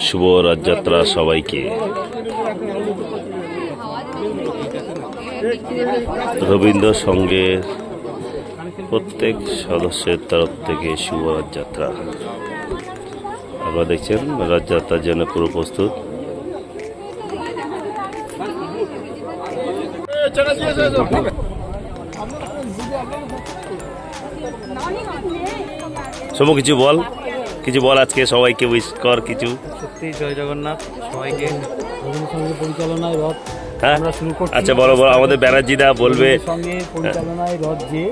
শুভ রথযাত্রা সবাইকে। রবীন্দ্র সংঘের প্রত্যেক সদস্যের তরফ থেকে শুভ রথযাত্রা। আপনারা দেখছেন রথযাত্রার জন্য পুরো প্রস্তুত। সমু কিছু বল আজকে সবাইকে উইশ কর কিছু। সত্যি জয় জগন্নাথ সবাইকে। পরিচালনায় রথ আমরা শুরু করছি। আচ্ছা বলো আমাদের ব্যানার্জিদা বলবে সঙ্গে পরিচালনায় রথ যে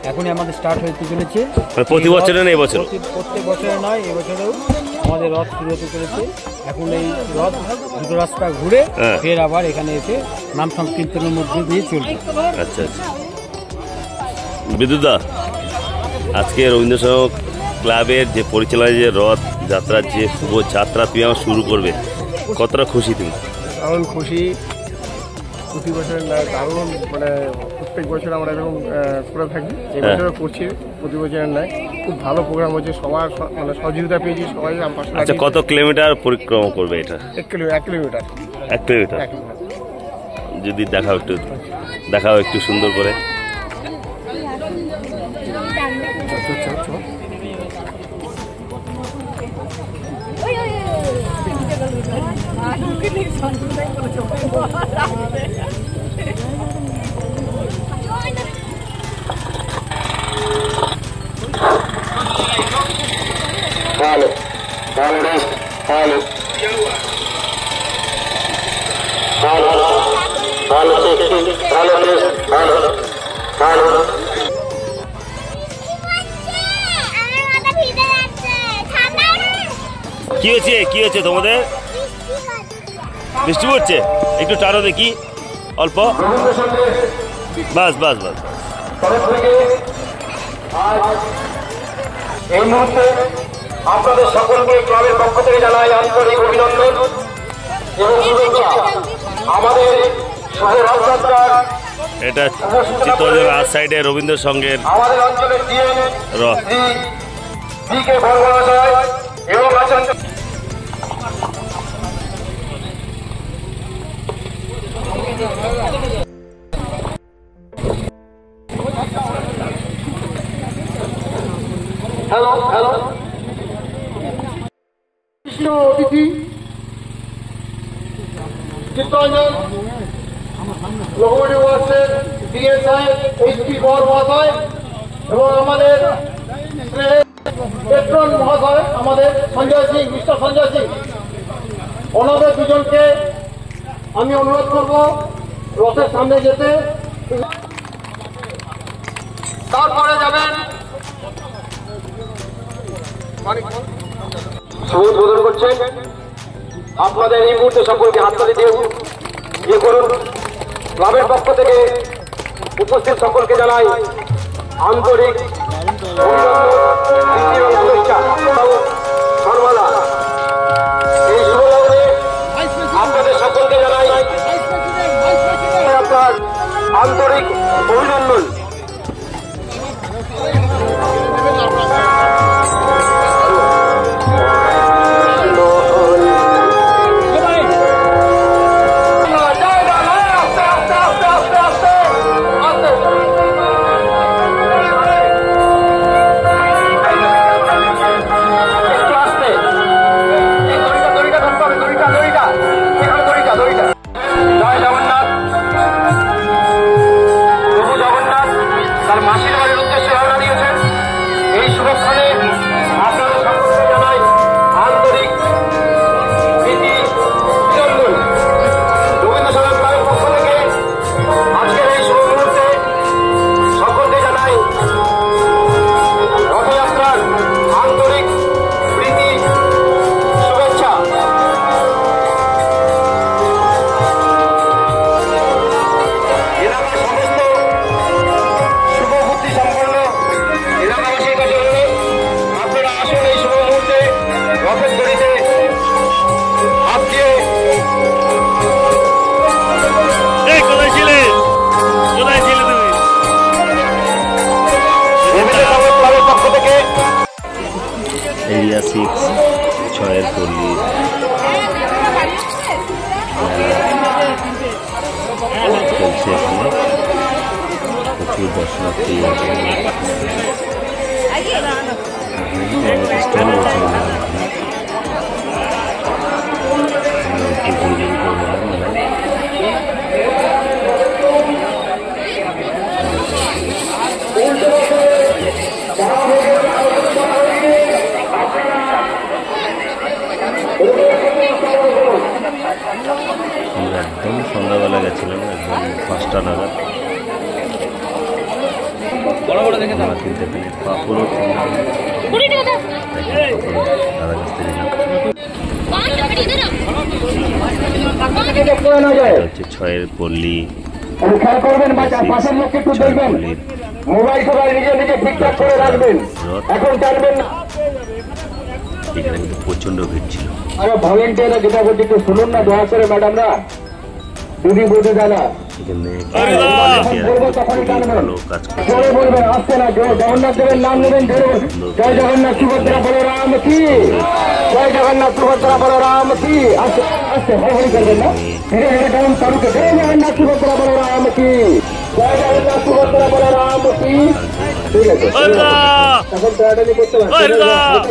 এখনই আমাদের স্টার্ট হতে চলেছে। প্রতি বছরে না এবছর? প্রত্যেক বছরে নয়, এবছরেও আমাদের রথ শুরু হতে চলেছে। এখন এই রথ দুটো রাস্তা ঘুরে ফের আবার এখানে এসে নাম সংকীর্তনের মধ্যে দিয়ে চলবে। আচ্ছা আচ্ছা। বিদ্যুৎদা, আজকে রবীন্দ্র সংঘ ক্লাবের যে পরিচালনায় যে রথ যাত্রার যে শুভ যাত্রা তুমি আমার শুরু করবে, কতটা খুশি তুমি? দারুণ খুশি। প্রতি বছর দারুণ, মানে প্রত্যেক বছর আমরা এরকম করে থাকি, এই বছরও করছি প্রতি বছরের নয়। খুব ভালো প্রোগ্রাম হচ্ছে, সবার মানে সহযোগিতা পেয়েছি সবাই। আচ্ছা, কত কিলোমিটার পরিক্রমা করবে এটা? 1 কিলোমিটার। 1 কিলোমিটার যদি দেখাও একটু সুন্দর করে। কি হচ্ছে তোমাদের? বৃষ্টি পড়ছে, একটু টানো দেখি অল্প। বাস বাস বাস। এই মুহূর্তে আপনাদের সকলকে ক্লাবের পক্ষ থেকে জানাই আন্তরিক অভিনন্দন এবং শুভেচ্ছা। আমাদের শুভ রথযাত্রার এটা চিত্তরঞ্জন আর সাইডে রবীন্দ্র সংঘের আমাদের অঞ্চলের ডিএম রথ কে বর্মহাশয় এবং আছেন হ্যালো কৃষ্ণ অতিথি চিত্তরঞ্জন লোকমান্য ওয়ার্ডসের ডিএম সাহেব এইচপি বর মহাশয় এবং আমাদের পেট্রন মহাশয় আমাদের সঞ্জয় সিং, মিস্টার সঞ্জয় সিং, ওনাদের দুজনকে আমি অনুরোধ করব রথের সামনে যেতে। তারপরে যাবেন উদ্বোধন করছেন। আপনাদের এই মুহূর্তে সকলকে হাততালি দিয়ে ইয়ে করুন। ক্লাবের পক্ষ থেকে উপস্থিত সকলকে জানাই আন্তরিক শুভেচ্ছা সর্বদা। এই শুভলগ্নে আপনাদের সকলকে জানাই আপনার আন্তরিক অভিনন্দন। চলছে এখানে প্রচুর দর্শনার্থী স্টল রয়েছে আমরা একদম সন্ধ্যাবেলা গেছিলাম, একদম 5টা নাগাদ। আমরা কিন্তু এখানে পাপড়ও দাদা কাছ থেকে হচ্ছে 6-এর পল্লী, এখানে কিন্তু প্রচন্ড ভিড় ছিল। ভলেন্টিয়াররা যেটা বলছি একটু শুনুন না দয়া করে ম্যাডামরা, দিদি বৌদি দাদা এখানে ভালো কাজ করছে। বলবেন আসছে না, জগন্নাথ দেবের নাম নেবেন, জয় জগন্নাথ সুভদ্রা বলরাম কি, জয় জগন্নাথ সুভদ্রা বলরাম কি। আসছে আসছে হরি করবেন না, ধীরে ধীরে ডাউন চালুকে, জয় জগন্নাথ সুভদ্রা বলরাম কি, জয় জগন্নাথ সুভদ্রা বলরাম কি। ঠিক আছে, এখন তাড়াতাড়ি করতে পারেন,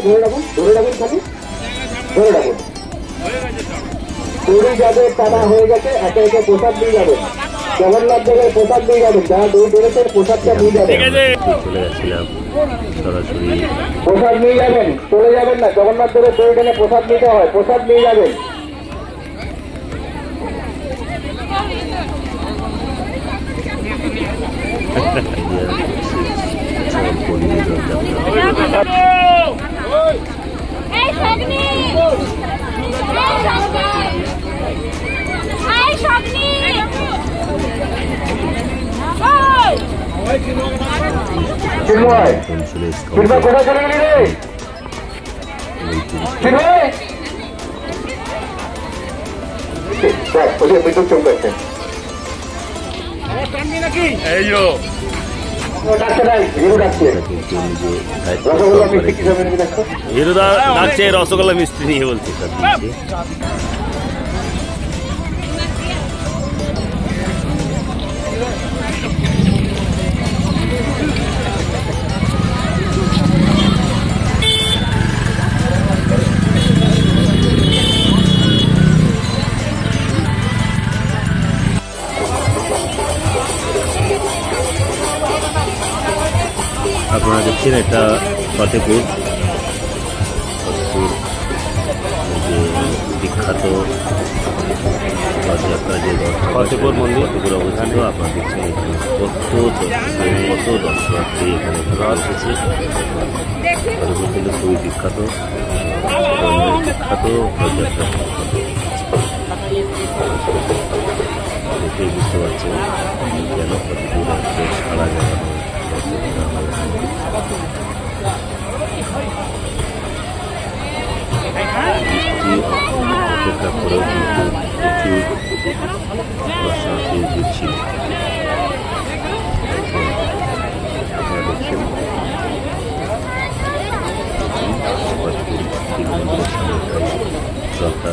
ধরে রাখুন ধরে রাখুন খালি ধরে রাখুন। দৌড়ে যাবে, টানা হয়ে গেছে, একে একে প্রসাদ দিয়ে যাবেন, জগন্নাথ দেবের প্রসাদ দিয়ে যাবেন, যারা দৌড় বেরোচ্ছেন প্রসাদটা দিয়ে যাবেন। চলে গেছিলাম সরাসরি, প্রসাদ নিয়ে যাবেন, চলে যাবেন না, জগন্নাথ দেবের দৌড় টেনে প্রসাদ নিতে হয়, প্রসাদ নিয়ে যাবেন। কোথায় চলে গেলি রে? বিদ্যুৎ চমকে হিরোদা ডাকছে রসগোল্লা মিষ্টি নিয়ে, বলছে আপনারা দেখছেন এটা ফতেপুর যে বিখ্যাত রথযাত্রা, যে ফতেপুর মন্দির ফতেপুর অবস্থিত। আপনারা দেখছেন এখানে কত দর্শনার্থী এখানে এসেছে। ফতেপুর কিন্তু খুবই বিখ্যাত রথযাত্রা, দেখেই বুঝতে পারছেন কেন ফতেপুর সারা জায়গা অপেক্ষা করেও কিন্তু প্রচুর দর্শনার্থী ভিড় ছিল। আপনারা দেখছেন রথটা